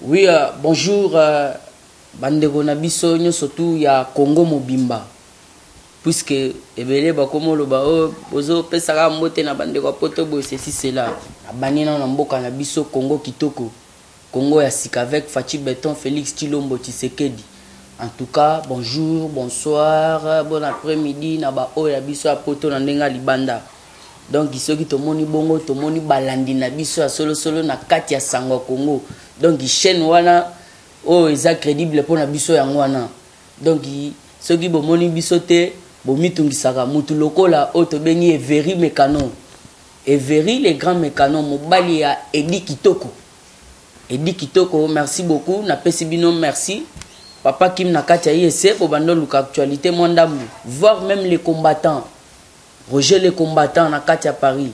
Oui, bonjour, bandeko na biso surtout ya Congo Mobimba. Puisque ebele bakomo loba o bozo pesaka mbote na bandeko poto bo ceci cela. Abanina na mboka na biso Congo kitoko. Congo ya sika avec Fachi Beton Félix Tshilombo Tshisekedi. En tout cas, bonjour, bonsoir, bon après-midi na ba o ya biso a poto na ndenga libanda. Donc isoki tomoni bongo tomoni balandi na biso ya solo solo na kati ya sango Congo. Donc chaîne wana o eza crédible pour na biso yango wana. Donc soki bomoni biso te bomitungisaka mutu lokola o tobengi Everi Mekano. Everi les grands mécanos mobali ya Edi Kitoko. Edi Kitoko, merci beaucoup, na pesi bino merci. Papa Kim na kati ya IEC pour bando luka actualité mondamu, voir même les combattants. Roger les combattants na kati ya Paris.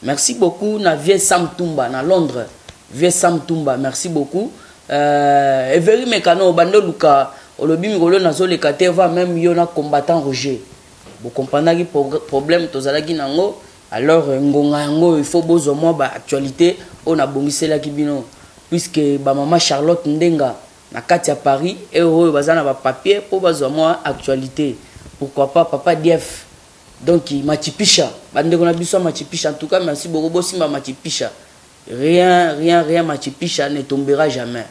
Merci beaucoup na Vieux Sam Tumba na Londres. Vieux Sam Tumba, merci beaucoup. Everi Mekano bando luka olobi mikolo nazo le kate va même yona combattant Roger. Vous comprenez problème tozalaki nango. Alors ngonga yango il faut bozo mo ba actualité on a bongisela kibino puisque ba maman Charlotte Ndenga na kati ya Paris et oyo bazana ba papier pour bazo mo actualité. Pourquoi pas papa Dief. Donc Machipisha bandeko na biso Machipisha en tout cas merci beaucoup bosimba Machipisha. Rien Machipisha ne tombera jamais.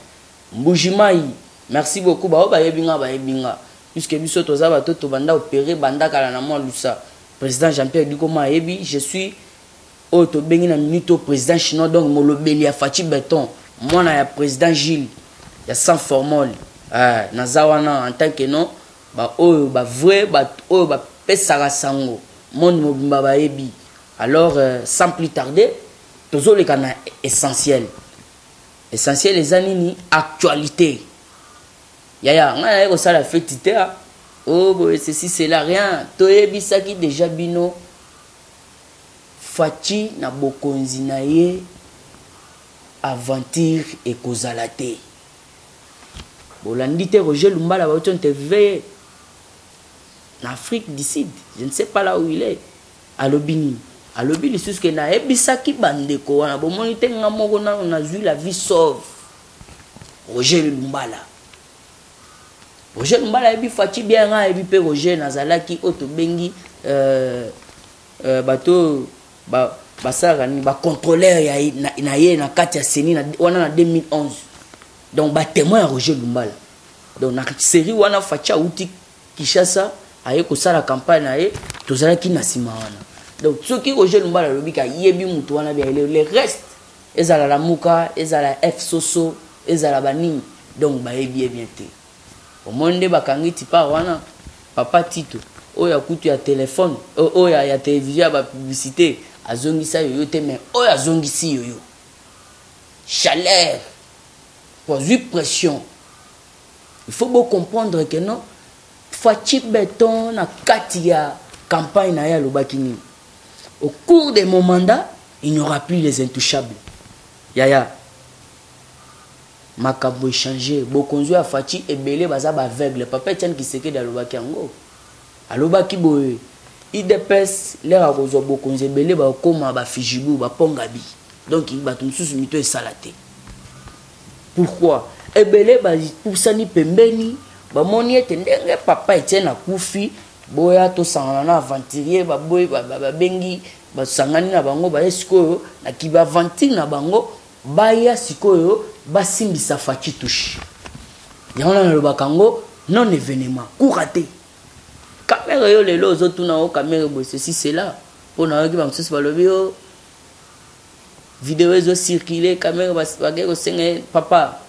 Mbujimai merci beaucoup ba yebinga puisque biso toza ba to banda opérer banda kala na mo lusa. Président Jean-Pierre Dikoma Ebi, je suis au Tobengi na minute au président chinois donc molobeli ya Fachi Beton. Moi na ya président Gilles, ya sans formol. Nazawana en tant que non, ba o ba vrai ba o ba pesara sango. Monde mobimba ba Ebi. Alors sans plus tarder, tozo le kana essentiel. Essentiel les anini actualité. Yaya, ngana ko sala fetité. Oh, ceci, c'est là, rien. Toyebi saki déjà bino. Fachi na bokonzi na ye. Aventure et kozalate. Bolandi te Roger Lumbala ba oton te veille. En Afrique du Sud. Je ne sais pas là où il est. Alobini. Alobini lisusu ke na ebisaki bandeko wana. Bomoni te ngamoko na on a vu la vie sauve. Roger Lumbala. Roger Mbala ebi Fachi bien nga ebi pe Roger nazalaki oto bengi bato basara ni ba contrôleur ya na ye na kati ya seni na wana na 2011. Donc ba témoin Roger Mbala. Donc na série wana Fachi uti Kishasa aye ko sala campagne na ye tozalaki na sima wana. Donc soki Roger Mbala lobika yebi mutu wana bien le reste ezala la muka ezala F soso ezala banini donc ba yebi bien te. Au monde bakangi tipa wana papa Tito oya kutu ya téléphone oya ya télévision ba publicité azongisa yoyo te mais oya zongisi yoyo chaleur produit pression. Il faut bien comprendre que non Fachi Beton na kati ya campagne na ya lobakini au cours de mon mandat il n'y aura plus les intouchables. Yaya makambo échanger bokonzo ya Fachi ebele baza ba aveugle papa Etienne Kiseke da lobaki yango alobaki boye idepes lera kozo bokonzo ebele ba koma ba fijibu ba pongabi donc bato mususu mito esalate. Pourquoi ebele ba pusani pembeni ba moni ete ndenge papa Etienne akufi boya to sangana na aventurier ba boy ba bengi ba sangani na bango ba esiko na kiba aventure na bango baya sikoyo basimbisa Fachi touche. Yana na lobakango non événement couraté. Caméra yo lelo ozotuna o caméra bo ceci c'est là. Pona yo ki ba msusu balobi yo vidéo ezo circuler caméra bageko senge papa.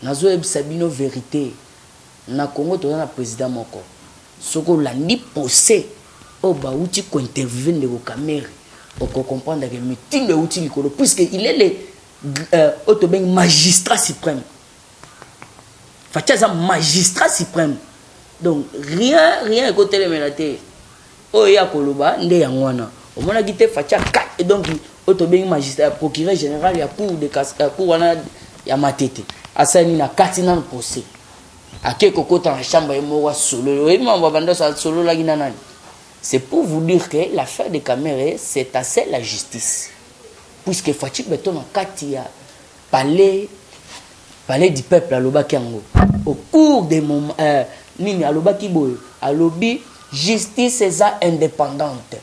Nazo ebisa bino vérité. Na Congo to na président moko. Soko landi posé o ba uti ko interviewer ndeko caméra. Pour comprendre que meeting de outil likolo puisque il est le magistrat suprême. Fachi est un magistrat suprême. Donc rien côté le melate. O ya koloba nde yangwana. O mona gite Fachi et donc autobeng magistrat procureur général ya cour de casse cour wana ya matete. Asani na katina na procès. Ake kokota na chambre ya mowa solo. Et mamba banda solo la ginanani. C'est pour vous dire que l'affaire des caméras, c'est assez la justice. Puisque Fachi Beton en Katia, palais, palais du peuple alobaki yango au cours des moments nini alobaki boye alobi justice eza indépendante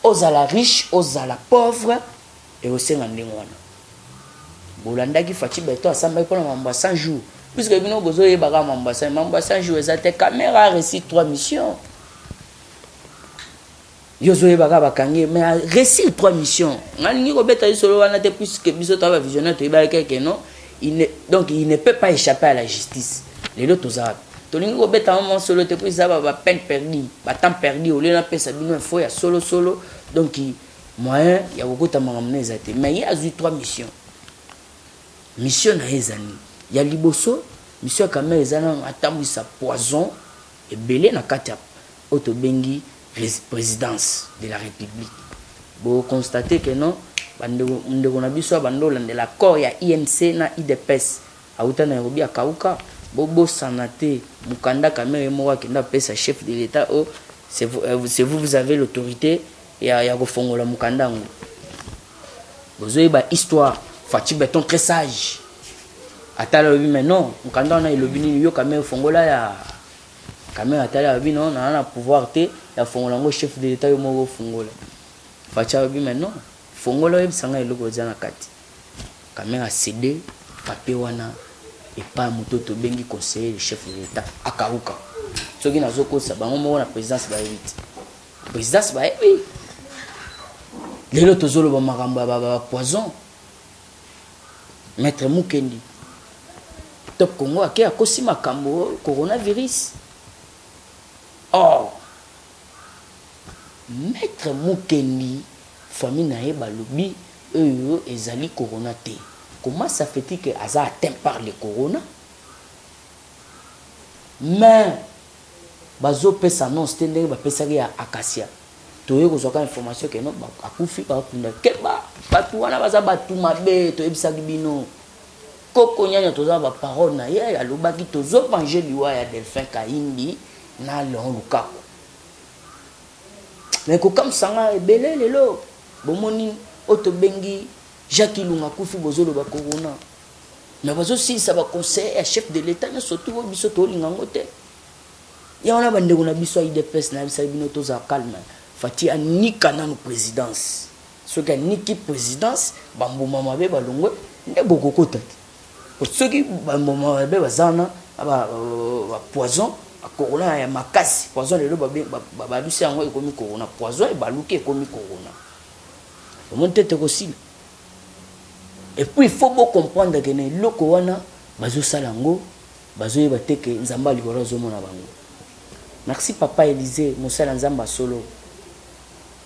ozala riche ozala pauvre et osenga ndenge wana bolandaki Faci Beto asambaki mpona mambo 100 jours puisque bino bozoyebaka mambo 100 jours eza te caméra a réussi 3 missions yozoyebaka bakangi mais a réussi 3 missions ngalingi kobeta lisolo wana te puisque biso taba visionnaire toyebaki ke non donc il ne peut pas échapper à la justice lelo tozala tolingi kobeta moment solo te puisque ça va peine perdue ba temps perdu au lieu na pesa bino info ya solo donc moyen ya kokota makambo eza te mais il a eu 3 missions mission na ezani ya liboso mission quand même ezana atambwisa poison ebele na kati ya oto bengi présidence de la république bo constater que non ndeko na biso bandola de l'accord ya INC na IDPS auta na Nairobi akauka bobo sanate mukanda kamere mo wakenda pesa chef de l'état oh c'est vous avez l'autorité ya kofongola mukanda ngo bozoyi ba histoire Faci Beton très sage atala lobi mais non mukanda na ilobi ni yo kamere fongola ya kamere atala lobi non na pouvoir te ya fongola ngo chef de l'état yo mo fongola Faci lobi mais non fongola yebisanga eloko zana kati kamera cd papier wana et pas moto bengi conseiller le chef de l'état akaruka soki nazokosa bango moko na présidence ba 8 présidence ba oui lelo tozolo ba makambo ba poison maître Mukendi top Congo ake akosi makambo coronavirus oh maître Mukendi famille na yeba lobi eux ezali corona te comment ça fait-il que aza atteint par le corona mais bazo pesa annonce te ndenge bapesaki ya Acacia toye kozwaka information ke non akufi bakunda keba batu wana baza batu mabe toyebisaki bino koko nyanya toza ba parole na ye alobaki tozo venger liwa ya Delphin Kahimbi na Léon Lukako mais ko comme sanga ebele lelo bomoni oto bengi Jacques Ilunga kufi bozolo ba corona mais bazo si ça va conseiller chef de l'état ne surtout biso to lingango te ya wana bandeko na biso IDPS na bisa bino toza calme Fati anika na présidence ce que niki présidence bamboma mabe balongwe nde bokokota ce qui bamboma mabe bazana ba poison corona ya makasi poison lelo ba bisi yango ekomi corona poison e baluki ekomi corona monte te aussi et puis il faut comprendre que ne loko wana bazo salango bazo yeba te ke nzamba likolo zomona bango merci papa Élysée mosala nzamba solo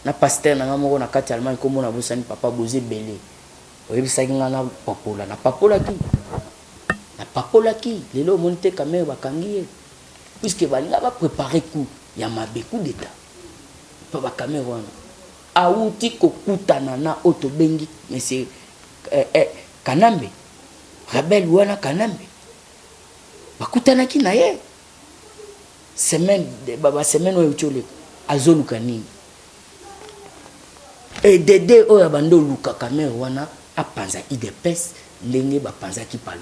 na pasteur na ngamoko na kati Allemagne komo na bosani papa Bozé Belé oyebisaki nga na papola ki lelo monte kamera bakangi puisque balinga ba préparer coup ya mabe coup d'état pa ba kamera wana auti kokutana na oto bengi monsieur Kanambe rebelle wana Kanambe bakutana ki na ye semaine baba semaine oyo chole azoluka nini et dede oyo bando luka kamera wana apanza IDPS ndenge bapanza ki palu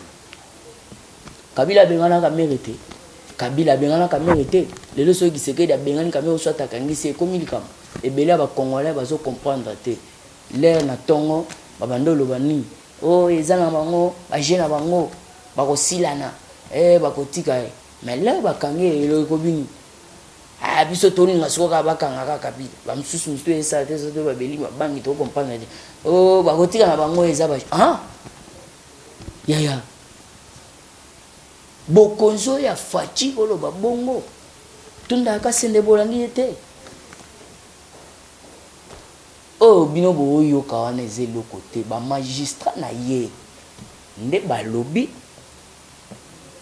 Kabila bengana kamera te Kabila bengana kamera te lelo so ki seke da bengani kamera so atakangi se komilikam ebele ba congolais bazo comprendre te l'air na tongo babando lobani oh ezana bango ba jeune bango bako silana bakotika mais là bakangi elo ko bini ah biso toni ngasoka bakanga kaka bi ba msusu mtu esa te so ba beli ba bangi to comprendre oh bakotika na bango eza ba ah ya bokonzo ya Faci oloba bongo tunda ka sende bolangi te oh bino bo yo kawana ezelo côté ba magistrat na ye nde ba lobby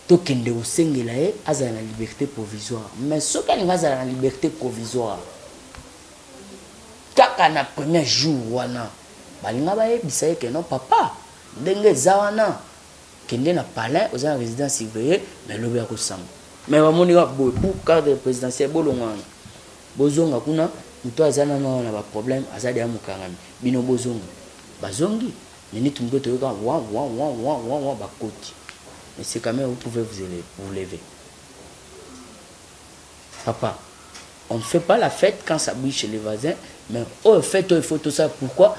to kende osengela ye azala na liberté provisoire mais soki alinga azala na liberté provisoire kaka na premier jour wana balinga bayebisa ye ke non papa ndenge eza wana kende na palais oza na résidence surveillée mais lobi akosamba mais bamoni ka boye pour cadre présidentiel bolongwana bozonga kuna muto azana na ba problème azali ya mukangami bino bozonga bazongi minute mko toyoka wa bakoti Monsieur Kamé, vous pouvez vous lever. Papa, on ne fait pas la fête quand ça brille chez les voisins, mais on fait il faut tout ça. Pourquoi?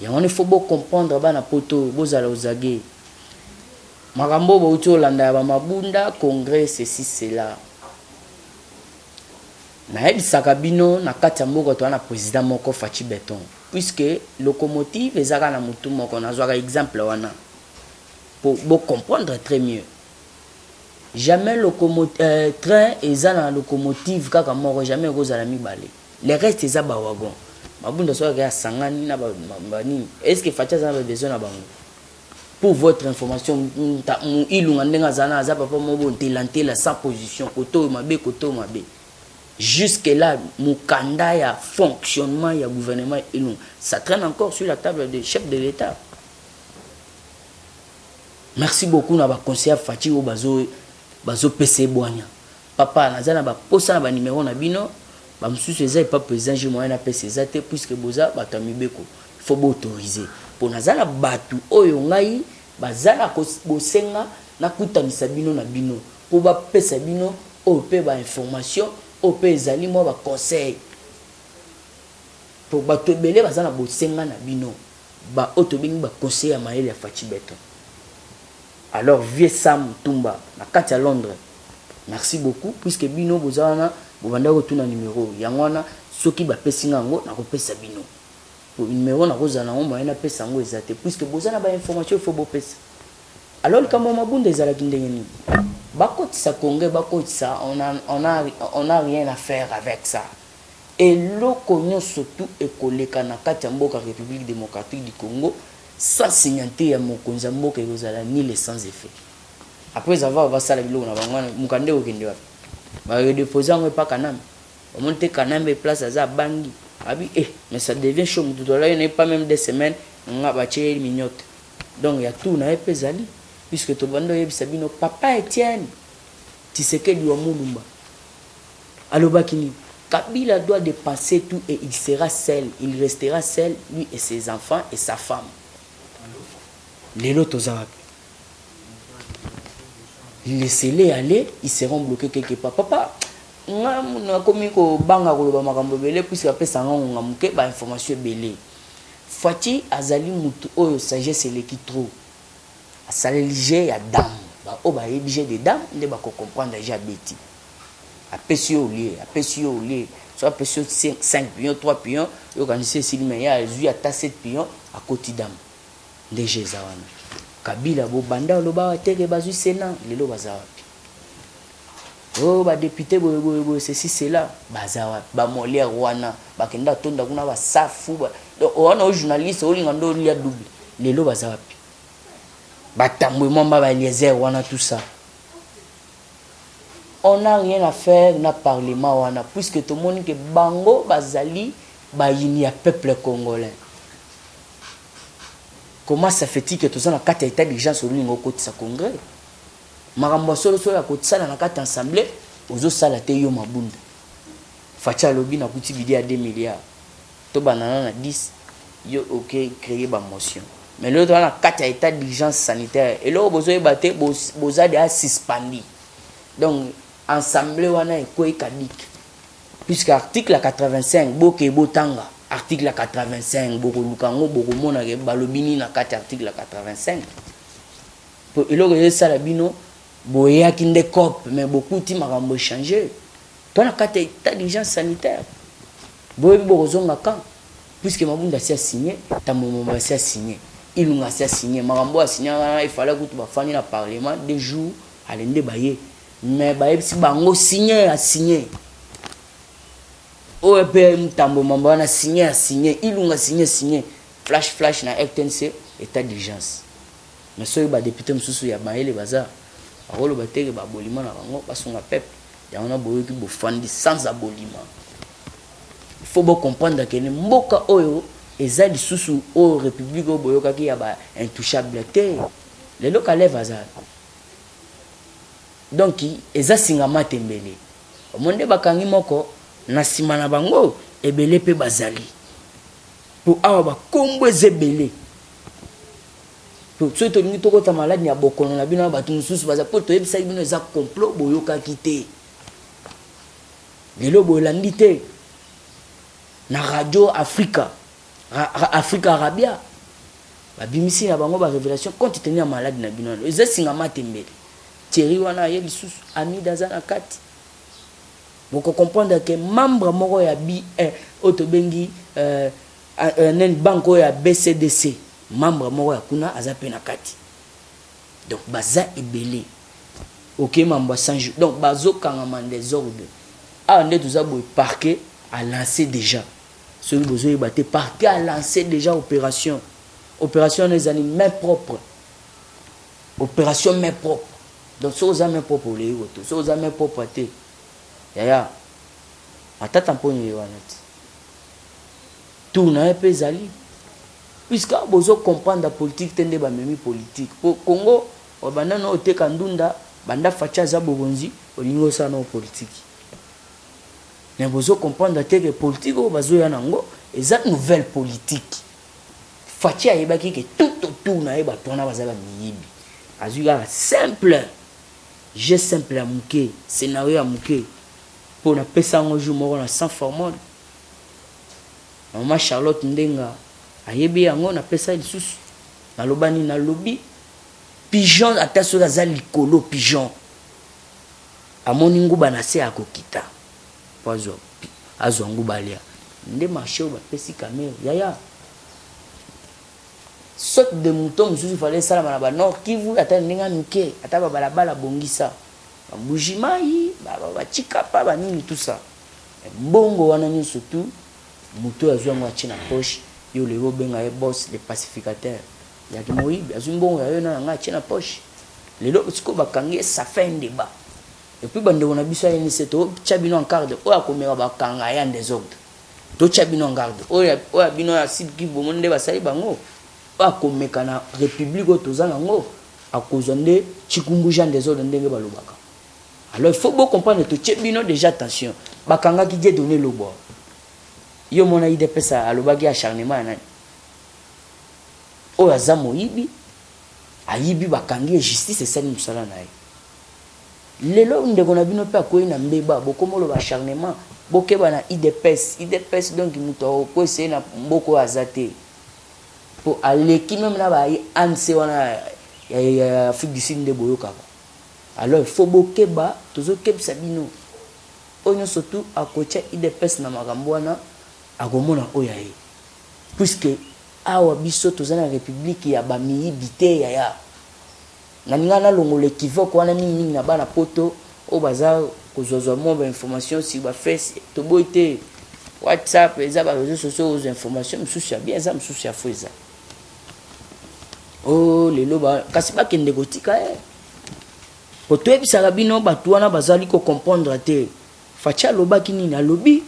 Il faut comprendre bana poto bozala ozage makambo bauti olanda ya bamabunda congrès ceci cela nayebisaka bino na kati ya mboka toza na président moko Fachi Beton puisque locomotive ezaka na mutu moko nazwaka exemple wana pour comprendre très mieux. Jamais train eza na locomotive kaka moko jamais kozala mibale. Les restes eza ba wagon. Mabunda soka ya sangani na bani. Est-ce que Facha a besoin na bango? Pour votre information, ilunga ndenga zana za papa mobo ntelantela sans position koto mabe. Jusque là mukanda ya fonctionnement ya gouvernement ilunga. Ça traîne encore sur la table des chefs de l'État. Merci beaucoup na ba conseiller Fachi o bazo PC boanya. Papa nazana ba posa na ba numéro na bino. Ba msusu eza pas président je moyen na PC ezate puisque boza batamibeko. Il faut autoriser. Pour nazala batu oyo ngai bazala ko bosenga na kutanisa bino na bino. Pour ba pesa bino o pe ba information o pe ezali mo ba conseil. Pour batu ebele bazala bosenga na bino. Ba otobengi ba conseil ya maele ya Fachi Beton. Alors, vieux Sam Tumba, na kati à Londres. Merci beaucoup, puisque bino bozana, bovanda retourna numéro. Yangwana, soki ba pesingango, na kopesa bino. Pour numéro na rozana on moyen na pesa ngo ezate, puisque bozana ba information il faut bo pesa. Alors quand mama bunda ezala kindengeni. Bakotisa Congo, bakotisa, on a rien à faire avec ça. Et l'okonyo surtout ekoleka na kati ya mboka République démocratique du Congo. Sans signature ya mokonza mboka ezala ni les sans effet. Après avoir vasala biloko na bangwana mukande okende wapi. Ba redéposer ngo pa kanam. On monte kanam et place à bangi. Abi mais ça devient chaud tout là il n'est pas même des semaines nga ba tché minyote. Donc il y a tout na epezali puisque to bando yebisa bino papa Etienne Tshisekedi wa Mulumba. Alobakini Kabila doit dépasser tout et il sera seul, il restera seul lui et ses enfants et sa femme. Les lots laissez-les aller, ils seront bloqués quelque part. Papa, na komi ko banga ko ba makambo belé puisque après ça nga muke ba information belé. Fachi azali mutu oyo sagesse eleki trop. Asale lige ya dame. Ba o ba obligé de dame nde ba ko comprendre déjà beti. Apesi au lieu, soit apesi 5 pions, 3 pions, yo kanise silime ya zui ata 7 pions à côté dame. Ndege zawana Kabila bo banda lo ba teke bazui Sénat lelo bazawa oh ba député bo ceci cela bazawa ba Molière wana bakenda tonda kuna ba safu donc wana journaliste olinga ndo lia double lelo bazawa ba tambwe mamba ba Eliezer wana tout ça. On n'a rien à faire na parlement wana puisque tout le monde que bango bazali ba yini ya peuple congolais. Comment ça fait-il que tout ça na carte état d'urgence au niveau côté sa congrès makambo solo ya côté ça na carte assemblée ozo sala te yo mabunda Facha lobi na kuti bidi à 2 milliards to banana na 10 yo OK créer ba motion mais l'autre na carte état d'urgence sanitaire et là bozo ebaté boza de suspendi donc assemblée wana ekoy kadik puisque article 85 boke botanga article 85 boko lukango boko mona ke balobini na kati article 85 pour eloko yesa la bino boya kinde cop mais beaucoup ti makambo changer to na kati état d'urgence sanitaire boye boko zonga kan puisque mabunda si a signé tamomo si a signé ilunga si a signé makambo a signé il fallait que tu ba fani na parlement des jours alende baye mais baye si bango signé a signé OEP Mtambo Mamba na signé ilunga signé flash na RTNC état d'urgence mais soyo ba député msusu ya maele baza akolo bateke ba bolima na bango basunga pep ya ona boyo ki bofandi sans abolima. Il faut bien comprendre que les mboka oyo ezali susu o république o boyoka ki ya ba intouchabilité les locaux baza donc eza singama tembele omonde bakangi moko na sima na bango ebele pe bazali pour avoir combo zebele pour ceux qui ont été malades ni abokono na bino ba tunsusu baza pour to yebisa bino za complot boyoka kité lelo bolandi te na radio Africa Africa Arabia babimisi na bango ba révélation compte tenu ya malade na bino eza singa matembele Thierry wana ye lisusu ami dazana kati boko comprendre que membre moko ya otobengi nen banko ya BCDC membre moko ya kuna azape na kati donc baza ebele OK mambo sanju donc bazo kangama des ordres ah ndé tout ça boy parquet a lancé déjà celui besoin batté parquet a lancé déjà opération les animaux main propre opération main propre donc so za main propre les autres so za main propre té yaya atata mponi wanati tout na pe zali puisque bozo comprendre la politique tende ba memi politique pour Congo obanda no oteka ndunda banda facha za bobonzi olingo sana o politique mais bozo comprendre que politique o bazo ya nango eza nouvelle politique facha yebaki que tout na yeba tona bazala miyibi azuga simple j'ai simple à muke scénario à muke pour na pesa ngo jour moko na sans formol maman Charlotte Ndenga ayebi yango na pesa lisusu na lobani na lobby pigeon ataso za likolo pigeon amoni nguba na se akokita pozo azo nguba lia nde marché ba pesi kamera yaya saute de mouton mususu fallait sala na ba nord Kivu ata ndinga nuke ata ba balabala bongisa bujimai ba chikapa ba nini tout ça mbongo wana ni surtout muto azwango achina poche yo le benga e boss les pacificateurs ya ki moyibi azumbongo ya yo na nga achina poche lelo siko bakangi ça fait un débat et puis bande on a biso ya ni seto chabino en garde o akomera bakanga ya des ordres to chabino en garde o ya bino ya site ki bomonde basali bango akomeka na république otozanga ngo akozonde chikumbu Jean des ordres ndenge balobaka alors il faut beaucoup comprendre to chabino déjà attention bakanga ki je donner le bois yo mona ide pesa alobaki acharnement nani o aza moyibi ayibi bakangi justice esali musala na ye lelo ndeko na bino pe akoyi na mbeba bokomolo ba acharnement bokeba na idps donc muto ko ese na mboko azate pour aleki même na ba anse wana ya Afrique du Sud de boyoka alors il faut bokeba tozo kebisa bino onyo surtout akocha idps na makambo wana akomona oyaye puisque awa biso tozana république ya bamiyibite ya naninga na longo l'équivoque wana mingi na bana poto o baza kozozwa mo information si ba face to boite WhatsApp eza ba réseaux sociaux aux informations mususu ya bien eza mususu ya fo eza oh lelo ba kasi ba kende kotika poto ebisaka bino batu wana bazali ko comprendre te facha lobaki nini alobi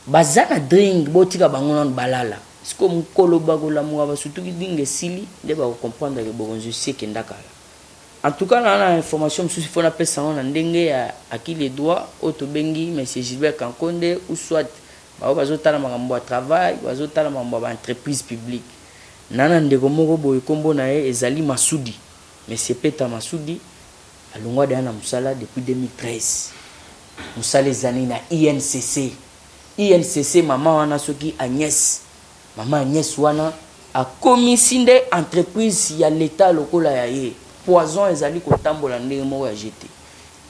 bazana drink botika bango non balala siko mukolo bagola muwa basutu ki dinge sili nde ba comprendre que bonzo seke ndakala en tout cas na information mususu fona pesa na ndenge ya akili droit otobengi monsieur Gilbert Kankonde ou soit ba bazotala makambo ya travail bazotala makambo ya entreprise publique nana ndeko moko boye kombo na ye ezali Masudi monsieur Peter Masudi alongwa de na musala depuis 2013 musala ezani na INCC mama wana soki Agnès mama Agnès wana a commissionné entreprise ya l'état lokola ya ye poison ezali kotambola ndenge moko ya jeté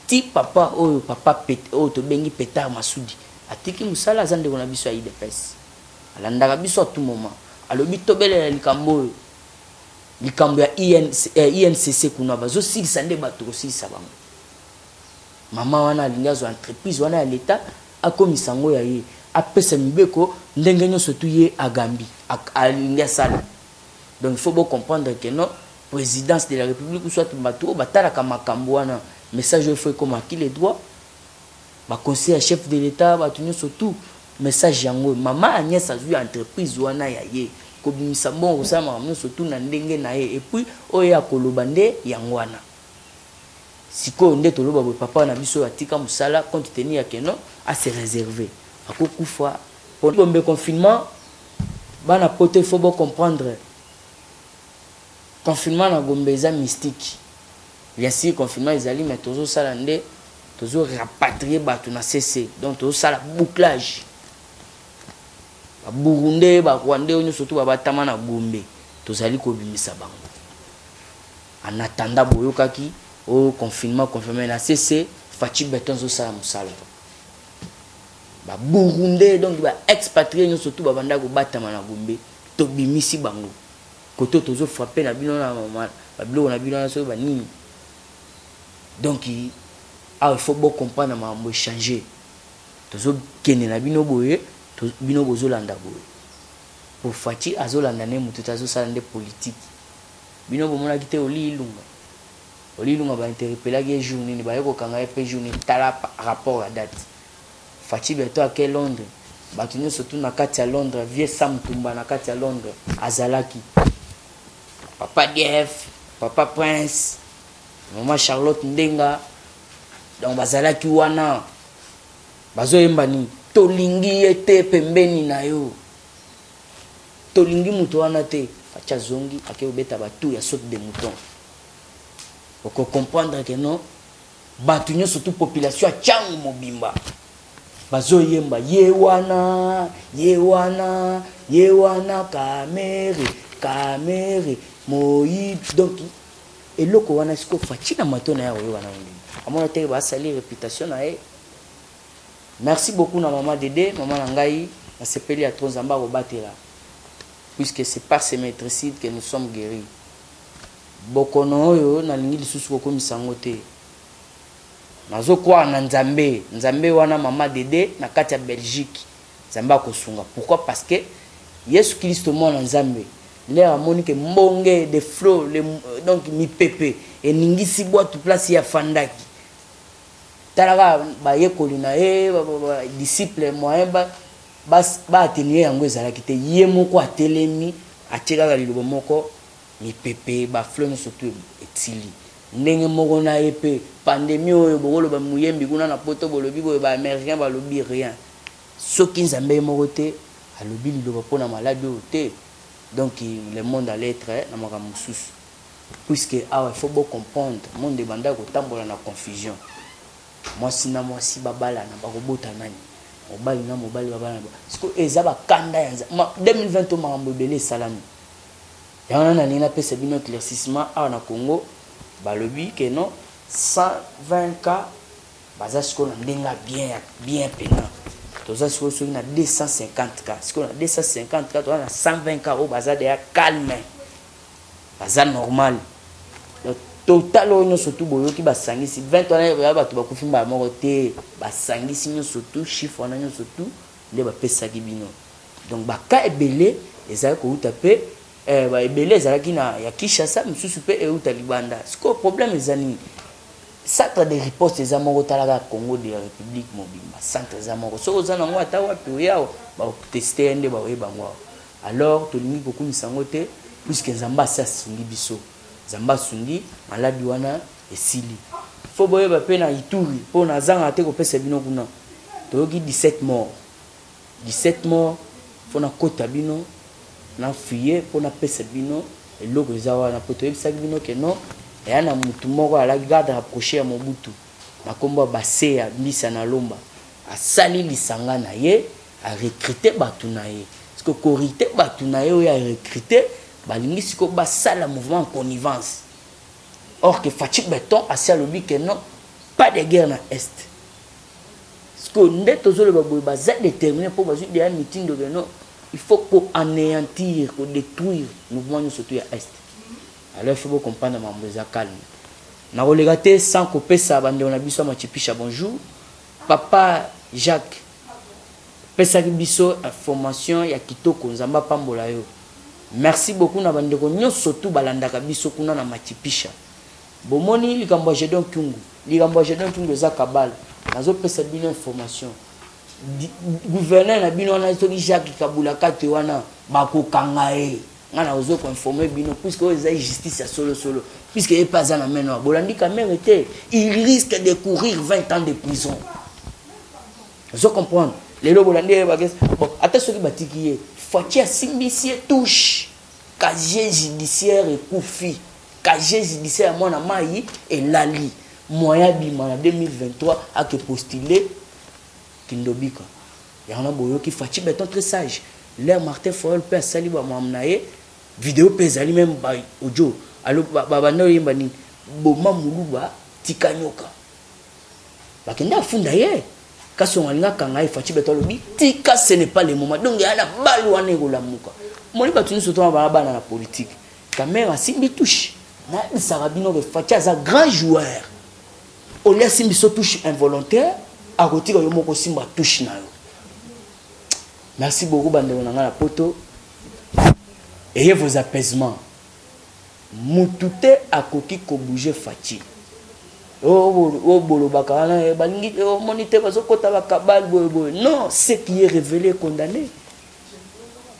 ti papa oyo papa pet oyo to bengi Peter Masudi atiki musala azande kona biso ya IDPS alandaka biso tout moment alobi tobele likambo ya INCC kuna bazo sikisa nde bato kosisa bango mama wana alinga zo entreprise wana ya l'état akomisa ngo ya ye apesa mibeko ndenge nyonso tu ye agambi alinga sala donc il faut bien comprendre que non présidence de la république ou soit bato batalaka makambo wana message il faut comme qui les droits ba conseiller chef de l'état bato nyonso tout message yango mama Agnès azui entreprise wana ya ye ko bimisa bon osama nyonso tout na ndenge na ye et puis oya koloba nde yango wana siko nde toloba bo papa na biso atika musala compte tenir que non à se réserver akokufa Pour le confinement, bana pote faut bien comprendre. Confinement na Gombe est mystique. Bien sûr, confinement ils allaient mais toujours ça l'année, toujours rapatrier batu na CC. Donc toujours ça la bouclage. Ba Burundais, ba Rwandais, on surtout ba batama na Gombe. Tous allés ko bimisa bango. En attendant boyokaki au confinement na CC, fati beton zo ça musala. Ba Burundais donc ba expatriés nous surtout ba banda ko batama na Gombe, to bimisi bango. Koto tozo frapper na bino na mama, ba bilo na bino na so ba nini. Donc il faut bien comprendre ma changer. Tozo kene na bino boye, to bino bozo landa boye. Pour fati azolanda ne mutu tazo salande politique. Bino bomona kite oli ilunga ba interpeller ge journée ni ba yoko kanga pe journée tala rapport à date. Fati beto à quel Londres. Ba tunyo surtout na kati ya Londres, vie Sam Tumba na kati ya Londres, azalaki. Papa DF, papa Prince, maman Charlotte Ndenga. Donc bazalaki wana bazoyemba ni tolingi ete pembeni na yo. Tolingi muto wana te facha zongi akebeta batu ya saute de mouton. Pour comprendre que non batu nyo surtout population a changu mobimba. Bazoyemba yewana kamere moi donc eloko wana siko fachi na matona ya oyo wana ngini. Amona te ba sali réputation na e. Merci beaucoup na maman Dédé, maman Nangai, na sepeli à Tronzamba au batela. Puisque c'est par ces maîtricides que nous sommes guéris. Bokono yo na lingi lisusu ko misango te. Nazo kwa na Nzambe wana maman Dédé na kati ya Belgique. Nzamba ko sunga. Pourquoi? Parce que Yesu Kristo mo na Nzambe. L'air monique mbonge de flots donc mi pepe et ningisi boîte place ya fandaki. Talaga ba yekoli na disciple moyen ba atelier yango ezalaki te ye moko atelemi atikaka lilobo moko mi pepe ba flot surtout etili ndenge moko na epe pandémie oyo bokolo ba muyembi kuna na poto bolobi boyo ba américain ba lobi rien soki Nzambe moko te alobi lilobo pona malade oyo te. Donc le monde allait être na makambo susu. Puisque il faut bien comprendre monde de banda ko tambola na confusion. Moi si babala na bakobota nani. Mobali na mobali babala. Parce que ezaba kanda yanza. 2020 makambo belé salami. Yana na nina pesa bino éclaircissement na Congo balobi que non 120 cas bazas ko ndenga bien pena. Toza siko so na 250 cas. Siko na 250 cas, toza na 120 cas au bazar de calme. Bazar normal. Le total on surtout boyo ki basangisi 20 ans ya batu bakufimba moko te basangisi nyo surtout chiffre na nyo surtout nde ba pesa kibino. Donc ba ka ebele ezala ko utape ba ebele ezala kina ya Kinshasa mususu pe e uta libanda. Siko problème ezani centre de riposte des amours talaga Congo de la République mobimba centre des amours so ozana ngo ata wapi yao ba tester ende ba weba ngo alors to lingi beaucoup misango te puisque Nzamba sa sungi biso Nzamba sungi maladi wana esili fo boye ba pe na Ituri po na zanga te ko pesa bino kuna to ki 17 morts fo na kota bino na fuyer po na pesa bino eloko ezawa na poto ebisa bino ke non. Et un mutu moko ala garde rapproché à Mobutu na komba basé à Mbisa na Lomba a sali lisanga na ye a recruter batu na ye parce que corité batu na ye ya recruter balingi siko basala mouvement en connivence or que Fatigue Beton a sali lobi que non pas de guerre na est parce que ndeto zo le baboy baza déterminé pour bazu de un meeting de non il faut pour anéantir pour détruire mouvement surtout à est. Alors il faut comprendre ma mbeza calme. Na relegate sans couper ça bande on a biso machipisha bonjour. Papa Jacques pesa biso information ya kitoko Nzamba pambola yo. Merci beaucoup na bande ko nyoso tu balanda ka biso kuna na machipisha. Bomoni likambo jedon kungu. Likambo jedon kungu za kabal. Nazo pesa bino information. Gouverneur na bino na soki Jacques Kabula kate wana bakokanga e. Ngana ozo ko informer bino puisque vous avez justice à solo puisque il pas en amène bolandi quand même était il risque de courir 20 ans de prison. Vous comprenez lelo bolande bakes bon ata soki batiki ye Fachi asimbisi touche casier judiciaire ekufi casier judiciaire mwana mai elali moyen bima na 2023 ake postuler kindobika yana boyoki Fachi beton très sage l'air Martin Fayol pe asali ba mamnaye vidéo pe ezali même ba audio alo banda yemba ni boma muluba tikanyoka bakenda afunda ye kaso ngalinga kanga Fachi beton lobi tika ce n'est pas le moment donc yana balu wana ngola muka moni batuni surtout ba na politique caméra simbi touche na isarabino de Fachi aza grand joueur au lieu simbi so touche involontaire a retirer yo moko simba touche na yo. Merci beaucoup bandeko na ngala poto. Ayez vos apaisements. Mutute akoki ko bouger Fachi. Oh bolo bakana balingi monite bazo kota bakabal boy. Non, ce qui est révélé condamné.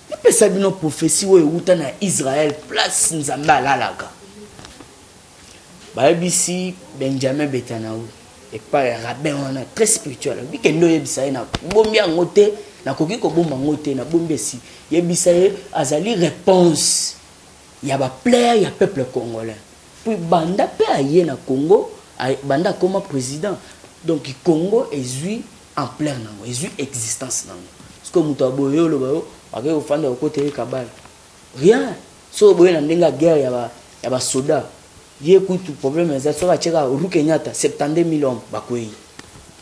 Ne peut ça bino prophétie ou euta na Israël place nzamba lalaga. Ba bisi Benjamin Betanaou et pas rabbin wana très spirituel. Bi ke ndo yebisa na bombi ngote na koki ko bomba ngote na bombesi. Yebisa azali réponse. Ya ba plaire ya peuple congolais. Puis banda pe aye na Congo, banda comme président. Donc le Congo est en plein nango, est existence nango. Parce que muto aboyo lo bayo, akay ofanda côté kabal. Rien. So boyo na ndenga guerre ya ba soda. Ye kutu problème ça so ba cheka Uhuru Kenyatta 72 000 hommes bakoyi.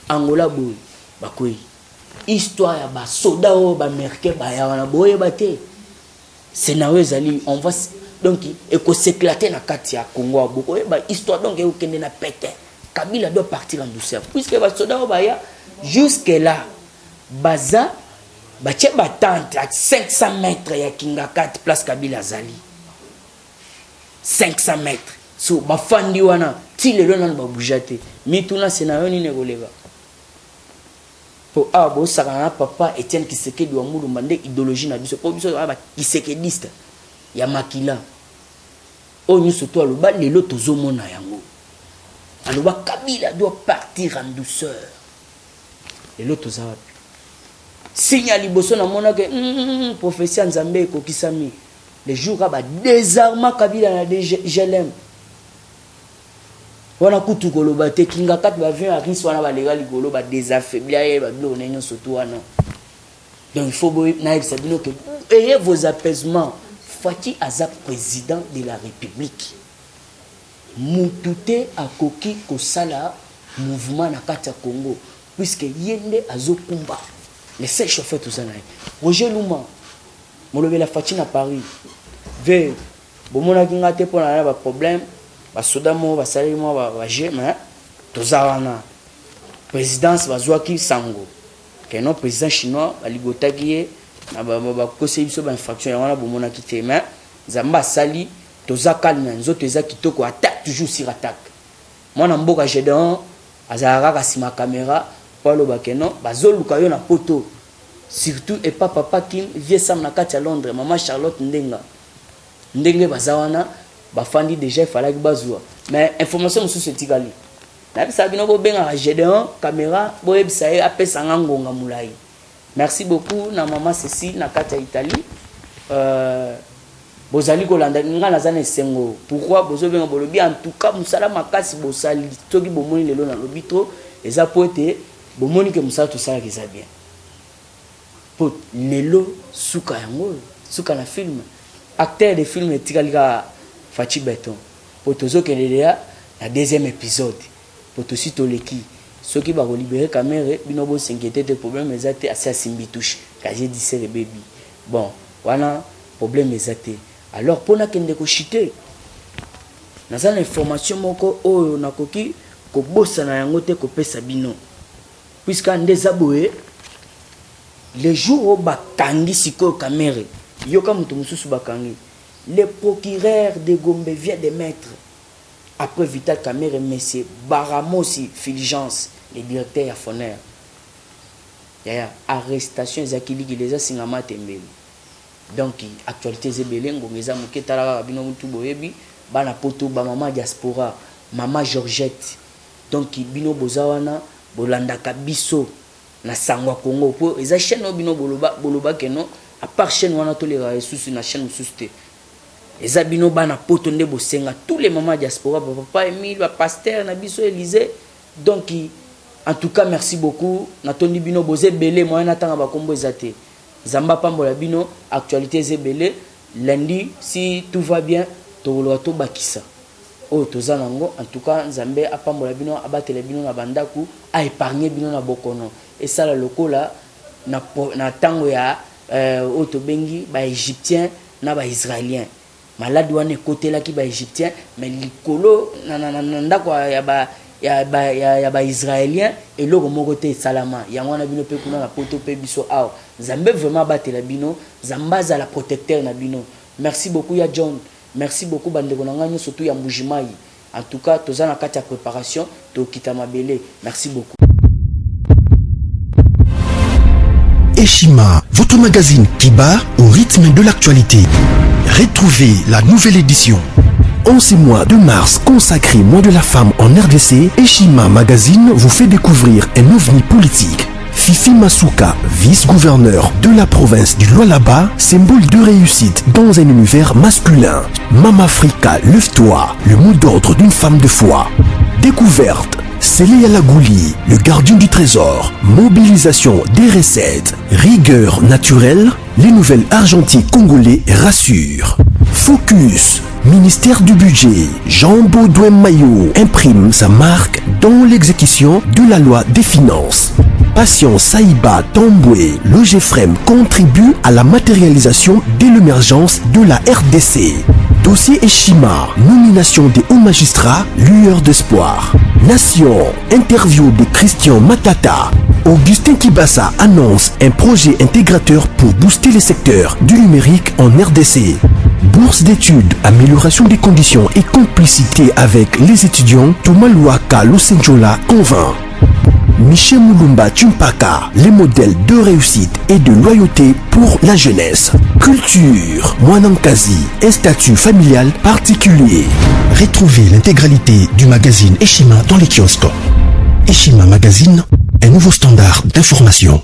Angola boy bakoyi. Histoire ya ba soda o ba américain ba ya wana boye baté. Scénario ezali on va donc et ko s'éclater na kati ya Congo a beaucoup ba histoire donc e kende na pété. Kabila doit partir en douceur puisque ba soda o ba ya jusque là baza ba che batante à 500 mètres ya Kinga 4 place Kabila Zali 500 mètres so ba fandi wana ti lelo na ba boujate mituna scénario ni nekoleba po abo sakana papa Etienne Kisekedi wa Mulumba nde idéologie na biso po biso ba kisekediste ya makila onyo surtout aloba lelo tozomona yango aloba Kabila doit partir en douceur lelo tozawa signal liboso na mona ke prophétie nzambe ekokisami les jours ba désarmement Kabila na GLM wana kutu koloba te Kinga 4 ba vient à risque wana ba legal ligolo ba désaffaiblir ye ba bilo nenyo surtout wana donc il faut naïf sabino que ayez vos apaisements. Fachi aza président de la République. Mutute akoki kosala mouvement na kati ya Congo puisque yende azokumba les 5 chauffeurs tout ça na. Roger Luma molobe la Fachi na Paris. Ve bomona kinga te pona ba problème ba soda mo ba salé mo ba jema tozawana présidence bazwaki sango que non président chinois baligotaki na ba conseil biso ba infraction ya wana bomona kité mais zamba sali toza kalma nzoto eza kitoko attaque toujours sur attaque mwana mboka Gédéon azalaka kasima caméra palo bakeno bazoluka yo na poto surtout et papa Kim vie sam na kati ya Londres maman Charlotte ndenge bazawana bafandi déjà il fallait que bazwa mais information mususu etikali na bisa bino bo benga Gédéon caméra bo ebisa ye apesa ngonga mulai. Merci beaucoup na maman Cécile na kati ya Italie. Bozali kolanda nga nazana sengo. Pourquoi bozo benga bolobi en tout cas musala makasi bosali toki bomoni lelo na lobitro eza poete bomoni ke musala to sala keza bien. Pot lelo suka yango suka na film acteur de film etikalika Fachi Beton. Potozo kelelea na deuxième épisode. Potosi toleki ceux qui vont libérer caméra bino bo s'inquiéter des problèmes exactés assez simbi touche car j'ai dit c'est le baby bon voilà problème exacté alors pour na kende ko chiter na za information moko oyo na koki ko bossa na yango te ko pesa bino puisque ndeza boye les jours au bakangi siko caméra yoka mutu mususu bakangi le procureur de Gombe vient de mettre après Vital Kamerhe monsieur Baramosi Fulgence le directeur ya Foner ya arrestation ezakili kileza singama tembeli donc actualité zebele ngongeza muketala bino mutu boyebi bana poto ba mama diaspora mama Georgette donc bino bozawana bolanda kabiso na sangwa Congo po eza chaîne obino boloba keno à part chaîne wana to les ressources na chaîne sous-té eza bino bana poto nde bosenga tous les mamans diaspora papa Emile ba pasteur na biso Élysée donc en tout cas merci beaucoup na tondi bino bozé belé moi na tanga ba kombo ezate zamba pambola bino actualité zebelé lundi si tout va bien toloa to bakisa o tozanango en tout cas nzambe apambola bino abatela bino na bandaku a épargner bino na bokono et ça la lokola na tango ya o to bengi ba égyptien na ba israélien malade wana ekotela ki ba égyptien mais likolo na ndako ya ba israélien et loko moko te salama yango na bino pe kuna na poto pe biso aw nzambe vraiment abatela bino zambaza la protecteur na bino merci beaucoup ya John. Merci beaucoup bandeko na ngani surtout ya Mbujimai. En tout cas, tozana kati ya préparation to kitama belé. Merci beaucoup. Eshima, votre magazine qui bat au rythme de l'actualité. Retrouvez la nouvelle édition. En ce mois de mars consacré mois de la femme en RDC, Eshima Magazine vous fait découvrir un ovni politique. Fifi Masuka, vice-gouverneur de la province du Lualaba, symbole de réussite dans un univers masculin. Mama Africa, lève-toi, le mot d'ordre d'une femme de foi. Découverte, Célia Lagouli, le gardien du trésor. Mobilisation des recettes, rigueur naturelle, les nouvelles argentiques congolais rassurent. Focus, ministère du budget, Jean-Baudouin Maillot imprime sa marque dans l'exécution de la loi des finances. Patient Saïba Tamboué, le GFREM contribue à la matérialisation de l'émergence de la RDC. Dossier Eshima, nomination des hauts magistrats, lueur d'espoir. Nation, interview de Christian Matata. Augustin Kibassa annonce un projet intégrateur pour booster les secteurs du numérique en RDC. Bourse d'études, amélioration des conditions et complicité avec les étudiants, Thomas Luaka Losenjola convainc. Michel Moulumba Tumpaka, les modèles de réussite et de loyauté pour la jeunesse. Culture, Mwanankazi, un statut familial particulier. Retrouvez l'intégralité du magazine Eshima dans les kiosques. Eshima Magazine, un nouveau standard d'information.